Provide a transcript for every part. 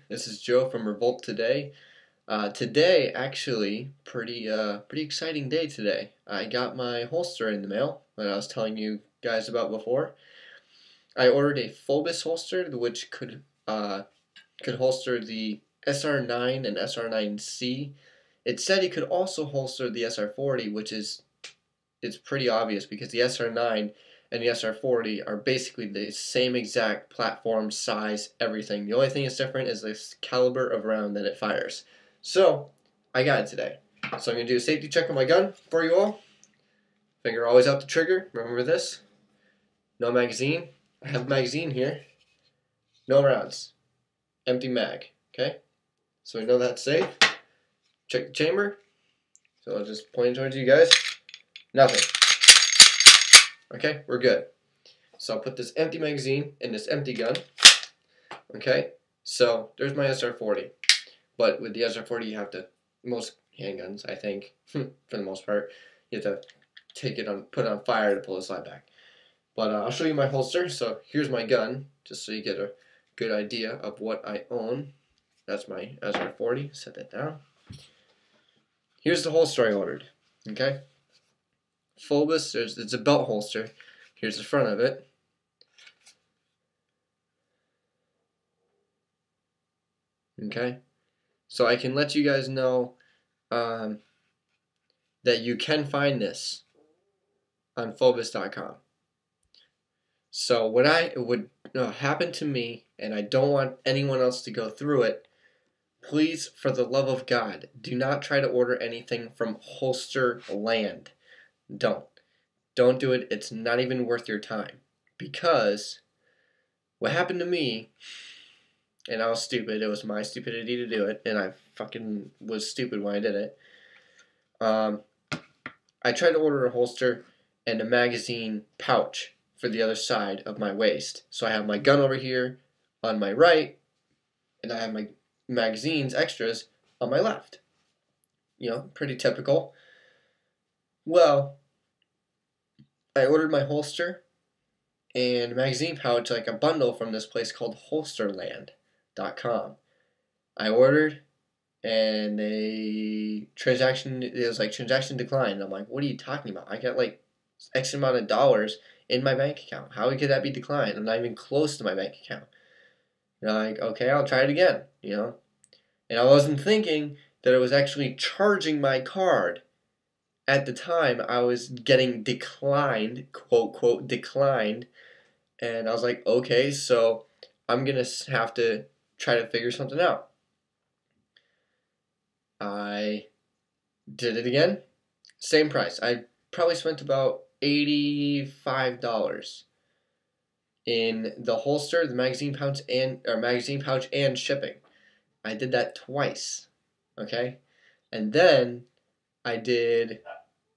This is Joe from Revolt Today. Today, actually, pretty exciting day today. I got my holster in the mail that I was telling you guys about before. I ordered a fobus holster, which could holster the SR9 and SR9C. It said it could also holster the SR40, which is it's pretty obvious because the SR9 and the SR40 are basically the same exact platform, size, everything. The only thing that's different is the caliber of round that it fires. So, I got it today. So I'm going to do a safety check on my gun for you all. Finger always out the trigger. Remember this. No magazine. I have a magazine here. No rounds. Empty mag. Okay? So we know that's safe. Check the chamber. So I'll just point it towards you guys. Nothing. Okay, we're good. So I'll put this empty magazine in this empty gun. Okay, so there's my SR40. But with the SR40, you have to, most handguns, I think, for the most part, you have to put it on fire to pull the slide back. But I'll show you my holster. So here's my gun, just so you get a good idea of what I own. That's my SR40. Set that down. Here's the holster I ordered. Okay. Fobus, it's a belt holster. Here's the front of it. Okay, so I can let you guys know that you can find this on fobus.com. So what would happen to me, and I don't want anyone else to go through it, please, for the love of God, do not try to order anything from Holster Land. Don't do it. It's not even worth your time. Because what happened to me, and I was stupid, it was my stupidity to do it, and I fucking was stupid when I did it. I tried to order a holster and a magazine pouch for the other side of my waist. So I have my gun over here on my right, and I have my magazines, extras, on my left. You know, pretty typical. Well, I ordered my holster and magazine pouch, like a bundle, from this place called holsterland.com. I ordered, and it was like transaction declined. I'm like, what are you talking about? I got like X amount of dollars in my bank account. How could that be declined? I'm not even close to my bank account. And I'm like, okay, I'll try it again, you know? And I wasn't thinking that it was actually charging my card. At the time, I was getting declined, quote, quote, declined. And I was like, okay, so I'm going to have to try to figure something out. I did it again. Same price. I probably spent about $85 in the holster, the magazine pouch, and shipping. I did that twice. Okay? And then I did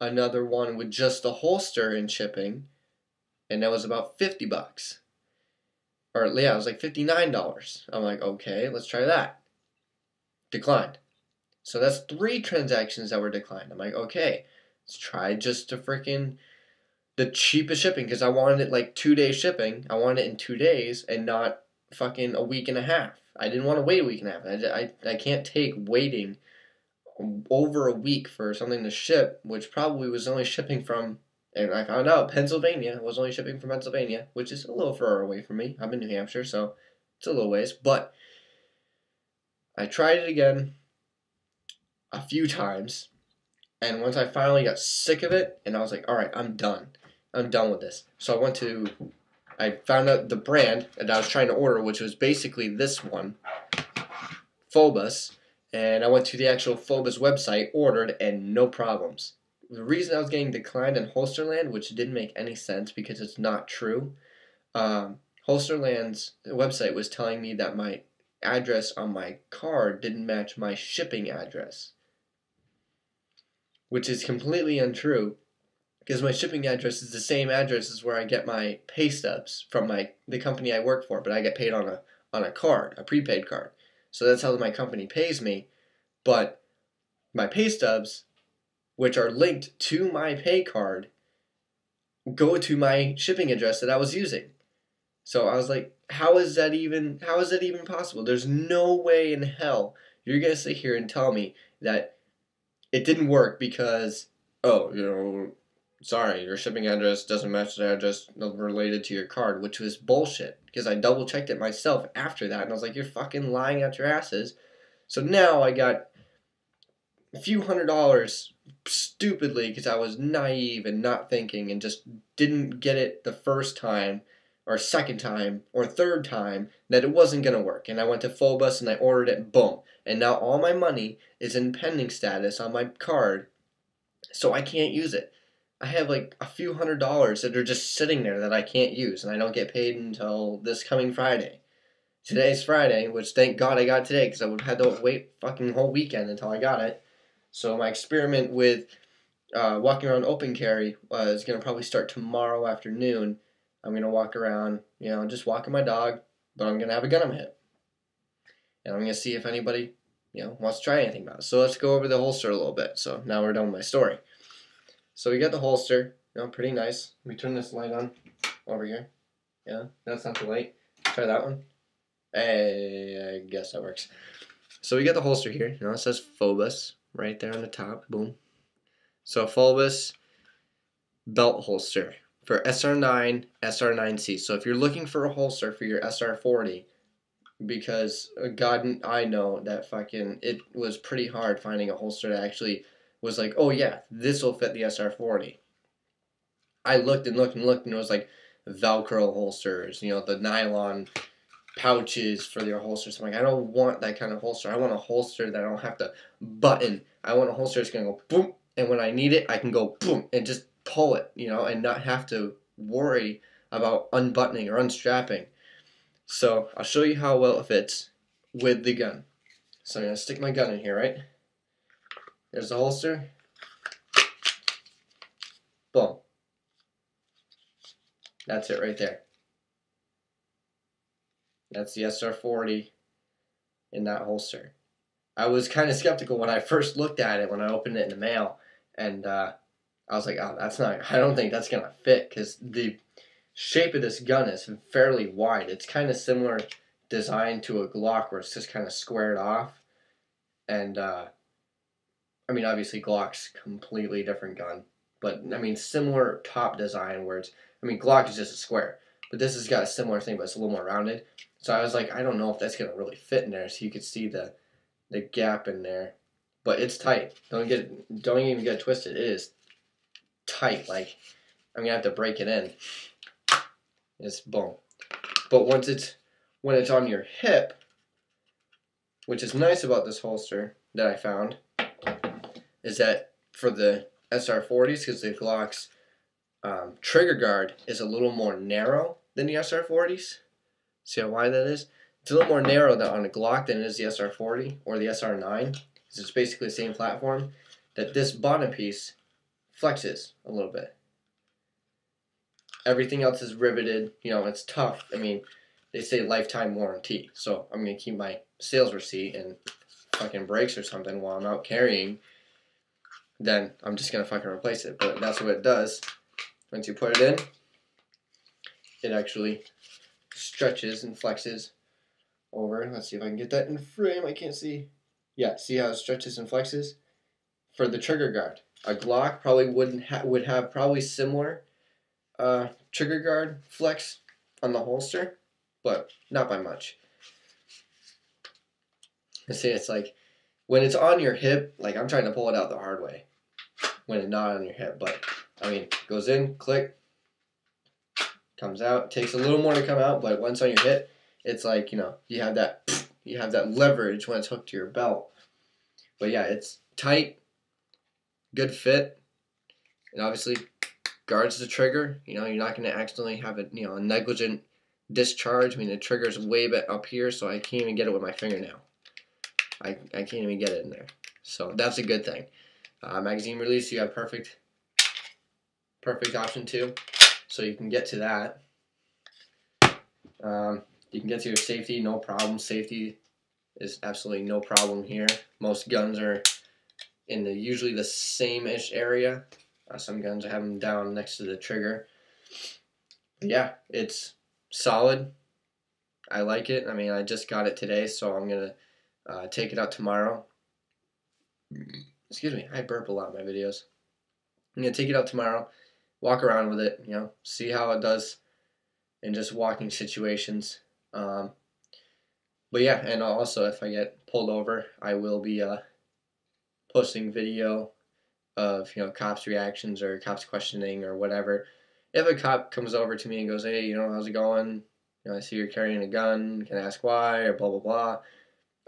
another one with just the holster and shipping, and that was about $50. Or yeah, it was like $59. I'm like, okay, let's try that. Declined. So that's 3 transactions that were declined. I'm like, okay, let's try just the cheapest shipping, because I wanted it like 2-day shipping. I wanted it in 2 days and not fucking a week and a half. I didn't want to wait a week and a half. I can't take waiting over a week for something to ship, which probably was only shipping from, and I found out Pennsylvania was only shipping from Pennsylvania, which is a little far away from me. I'm in New Hampshire, so it's a little ways. But I tried it again a few times, and once I finally got sick of it, and I was like, all right, I'm done. I'm done with this. So I found out the brand that I was trying to order, which was basically this one, Fobus, and I went to the actual Fobus website, ordered, and no problems. The reason I was getting declined in Holsterland, which didn't make any sense because it's not true, Holsterland's website was telling me that my address on my card didn't match my shipping address, which is completely untrue, because my shipping address is the same address as where I get my pay stubs from the company I work for, but I get paid on a card, a prepaid card. So that's how my company pays me. But my pay stubs, which are linked to my pay card, go to my shipping address that I was using. So I was like, how is that even possible? There's no way in hell you're gonna sit here and tell me that it didn't work because, oh, sorry, your shipping address doesn't match the address related to your card, which was bullshit because I double checked it myself after that and I was like, you're fucking lying out your asses. So now I got a few $100 stupidly because I was naive and not thinking and just didn't get it the first time or second time or third time that it wasn't going to work. And I went to Fobus and I ordered it, boom. And now all my money is in pending status on my card, so I can't use it. I have like a few $100 that are just sitting there that I can't use, and I don't get paid until this coming Friday. Today's Friday, which thank God I got today because I would have had to wait fucking whole weekend until I got it. So my experiment with walking around open carry is going to probably start tomorrow afternoon. I'm going to walk around, just walking my dog, but I'm going to have a gun on my hip. And I'm going to see if anybody, wants to try anything about it. So let's go over the holster a little bit. So now we're done with my story. So we got the holster, pretty nice. Let me turn this light on over here. Yeah, that's not the light. Try that one. Hey, I guess that works. So we got the holster here. It says Fobus right there on the top. Boom. So Fobus belt holster for SR9, SR9C. So if you're looking for a holster for your SR40, because God, I know that it was pretty hard finding a holster that actually was like, oh yeah, this will fit the SR40. I looked and looked and looked, and it was like Velcro holsters, the nylon pouches for their holsters. I'm like, I don't want that kind of holster. I want a holster that I don't have to button. I want a holster that's going to go boom, and when I need it, I can go boom and just pull it, and not have to worry about unbuttoning or unstrapping. So I'll show you how well it fits with the gun. So I'm going to stick my gun in here, right? There's the holster. Boom. That's it right there. That's the SR40 in that holster. I was kind of skeptical when I first looked at it when I opened it in the mail, and I was like, oh, I don't think that's going to fit, because the shape of this gun is fairly wide. It's kind of similar design to a Glock where it's just kind of squared off. And, obviously Glock's completely different gun. But, similar top design where Glock is just a square. But this has got a similar thing, but it's a little more rounded. So I was like, I don't know if that's going to really fit in there. So you could see the gap in there. But it's tight. Don't even get it twisted. It is tight. Like, I'm going to have to break it in. It's boom. But when it's on your hip, which is nice about this holster that I found, is that for the SR40s, because the Glock's trigger guard is a little more narrow than the SR40s. See how wide that is? It's a little more narrow on a Glock than it is the SR40 or the SR9, because it's basically the same platform, that this bottom piece flexes a little bit. Everything else is riveted. It's tough. They say lifetime warranty. So I'm going to keep my sales receipt and fucking breaks or something while I'm out carrying. Then I'm just going to fucking replace it. But that's what it does. Once you put it in, it actually stretches and flexes over. Let's see if I can get that in frame. I can't see. Yeah, see how it stretches and flexes? For the trigger guard. A Glock probably would have probably similar trigger guard flex on the holster, but not by much. See, it's like when it's on your hip, like I'm trying to pull it out the hard way when it's not on your hip, but goes in, click, comes out. Takes a little more to come out, but once on your hip, it's like, you have that leverage when it's hooked to your belt. But yeah, it's tight, good fit, and obviously guards the trigger. You're not going to accidentally have a negligent discharge. The trigger's way up here, so I can't even get it with my fingernail. I can't even get it in there. So that's a good thing. Magazine release, you have perfect option 2. So you can get to that. You can get to your safety, no problem. Safety is absolutely no problem here. Most guns are in usually the same-ish area. Some guns have them down next to the trigger. But yeah, it's solid. I like it. I mean, I just got it today, so I'm gonna take it out tomorrow. Excuse me, I burp a lot in my videos. I'm gonna take it out tomorrow, walk around with it, see how it does in just walking situations. Um, but yeah, and also if I get pulled over, I will be posting video of cops' reactions or cops questioning or whatever. If a cop comes over to me and goes, "Hey, how's it going? I see you're carrying a gun. Can I ask why?" or blah blah blah.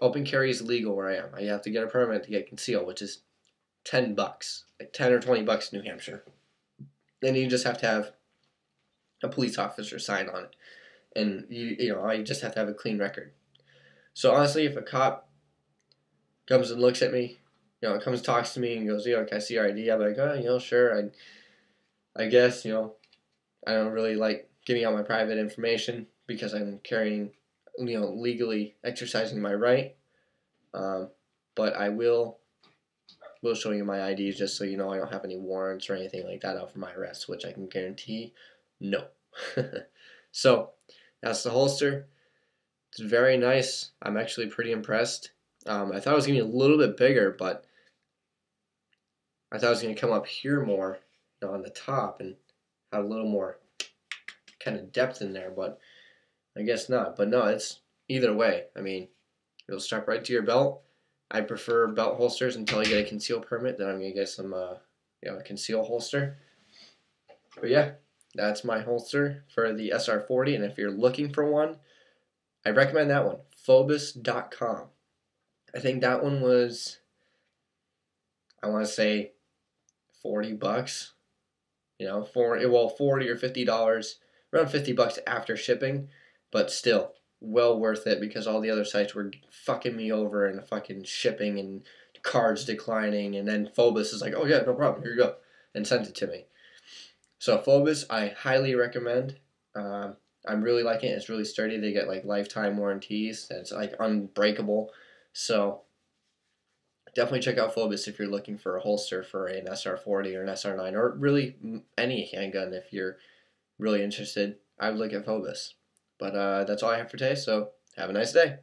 Open carry is legal where I am. I have to get a permit to get concealed, which is $10, like 10 or $20 in New Hampshire. Then you just have to have a police officer sign on it, and I just have to have a clean record. So honestly, if a cop comes and looks at me, comes and talks to me and goes, "Can I see your ID?" I'm like, "Oh, sure. I guess I don't really like giving out my private information because I'm carrying, legally exercising my right. But I will show you my ID just so you know I don't have any warrants or anything like that out for my arrest, which I can guarantee, no." So that's the holster. It's very nice. I'm actually pretty impressed. I thought it was gonna be a little bit bigger, but I thought it was gonna come up here more, on the top, and have a little more kind of depth in there, but I guess not. But no, it's either way. I mean, it'll strap right to your belt. I prefer belt holsters until I get a conceal permit. Then I'm gonna get some, a conceal holster. But yeah, that's my holster for the SR40. And if you're looking for one, I recommend that one, fobus.com. I think that one was, I want to say, $40. 40 or $50, around $50 after shipping, but still well worth it because all the other sites were fucking me over and fucking shipping and cards declining, and then Phobus is like, "Oh yeah, no problem, here you go," and sent it to me. So Phobus, I highly recommend. I'm really liking it. It's really sturdy. They get like lifetime warranties. It's like unbreakable. So definitely check out Phobus if you're looking for a holster for an SR40 or an SR9 or really any handgun. If you're really interested, I would look at Phobus. But that's all I have for today, so have a nice day.